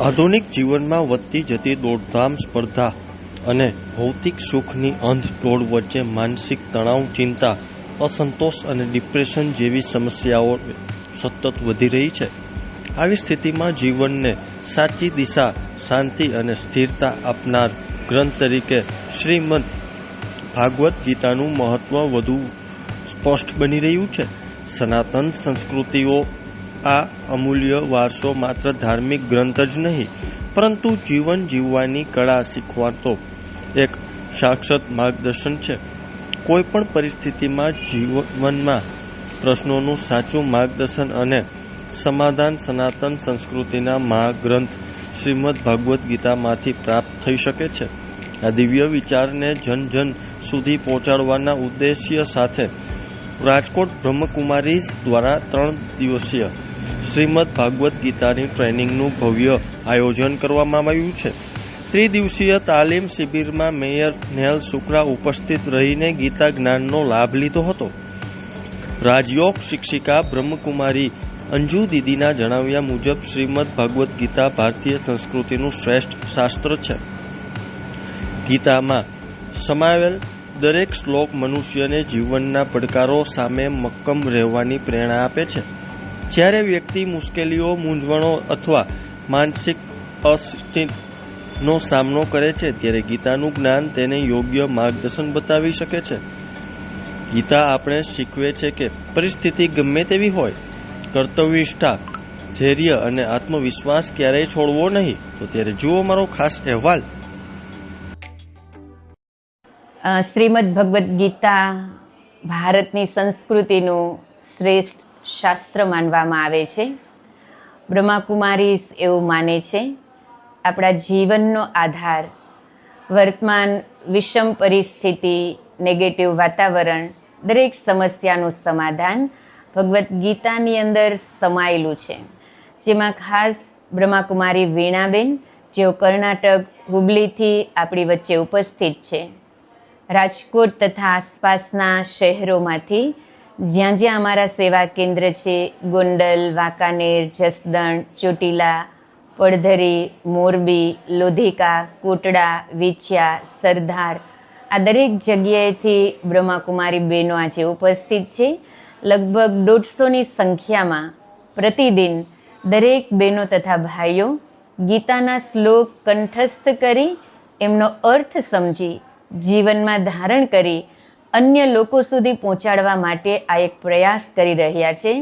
આધુનિક જીવનમાં વધતી જતી દોડધામ, સ્પર્ધા અને ભૌતિક સુખની અંધ દોડ વચ્ચે માનસિક તણાવ, ચિંતા, અસંતોષ અને ડિપ્રેશન જેવી સમસ્યાઓ સતત વધી રહી છે. આવી સ્થિતિમાં જીવનને સાચી દિશા, શાંતિ અને સ્થિરતા આપનાર ગ્રંથ તરીકે શ્રીમદ્ ભાગવદ્ ગીતાનું મહત્વ વધુ સ્પષ્ટ બની રહ્યું છે. સનાતન સંસ્કૃતિઓ આ અમૂલ્ય વારસો માત્ર ધાર્મિક ગ્રંથ જ નહીં, પરંતુ જીવન જીવવાની કળા શીખવાડતો એક શાશ્વત માર્ગદર્શન છે. કોઈ પણ પરિસ્થિતિમાં જીવનમાં પ્રશ્નોનું સાચું માર્ગદર્શન અને સમાધાન સનાતન સંસ્કૃતિના મહાગ્રંથ શ્રીમદ્ ભાગવદ્ ગીતામાંથી પ્રાપ્ત થઈ શકે છે. આ દિવ્ય વિચારને જન જન સુધી પહોંચાડવાના ઉદ્દેશ્ય સાથે રાજકોટ બ્રહ્મકુમારીઝ દ્વારા 3 દિવસીય શ્રીમદ્ ભાગવદ્ ગીતાની ટ્રેનિંગનું ભવ્ય આયોજન કરવામાં આવ્યું છે. ત્રિદિવસીય તાલીમ શિબિરમાં મેયર નેહલ શુક્લા ઉપસ્થિત રહીને ગીતા જ્ઞાનનો લાભ લીધો હતો. રાજયોગ શિક્ષિકા બ્રહ્મકુમારી અંજુ દીદીના જણાવ્યા મુજબ શ્રીમદ્ ભાગવદ્ ગીતા ભારતીય સંસ્કૃતિનું શ્રેષ્ઠ શાસ્ત્ર છે. ગીતામાં સમાયેલ દરેક શ્લોક મનુષ્યને જીવનના પડકારો સામે મક્કમ રહેવાની પ્રેરણા આપે છે. જ્યારે વ્યક્તિ મુશ્કેલીઓ, મૂંઝવણો અથવા માનસિક અસ્થિરતાનો સામનો કરે છે, ત્યારે ગીતાનું જ્ઞાન તેને યોગ્ય માર્ગદર્શન બતાવી શકે છે. ગીતા આપણે શીખવે છે કે પરિસ્થિતિ ગમે તેવી હોય, કર્તવ્યનિષ્ઠા, ધૈર્ય અને આત્મવિશ્વાસ ક્યારેય છોડવો નહીં. તો ત્યારે જુઓ મારો ખાસ અહેવાલ. શ્રીમદ્ ભગવદ્ ગીતા ભારતની સંસ્કૃતિનું શ્રેષ્ઠ શાસ્ત્ર માનવામાં આવે છે. બ્રહ્માકુમારીઝ એવું માને છે, આપણા જીવનનો આધાર વર્તમાન વિષમ પરિસ્થિતિ, નેગેટિવ વાતાવરણ, દરેક સમસ્યાનું સમાધાન ભગવદ્ ગીતાની અંદર સમાયેલું છે. જેમાં ખાસ બ્રહ્માકુમારી વીણાબેન, જેઓ કર્ણાટક હુબલીથી આપણી વચ્ચે ઉપસ્થિત છે. રાજકોટ તથા આસપાસના શહેરોમાંથી જ્યાં જ્યાં અમારા સેવા કેન્દ્ર છે, ગોંડલ, વાંકાનેર, જસદણ, ચોટીલા, પડધરી, મોરબી, લોધિકા, કોટડા, વિછિયા, સરદાર, આ દરેક જગ્યાએથી બ્રહ્માકુમારી બહેનો આજે ઉપસ્થિત છે. લગભગ 150ની સંખ્યામાં પ્રતિદિન દરેક બહેનો તથા ભાઈઓ ગીતાના શ્લોક કંઠસ્થ કરી એમનો અર્થ સમજી જીવનમાં ધારણ કરી અન્ય લોકો સુધી પહોંચાડવા માટે આ એક પ્રયાસ કરી રહ્યા છે.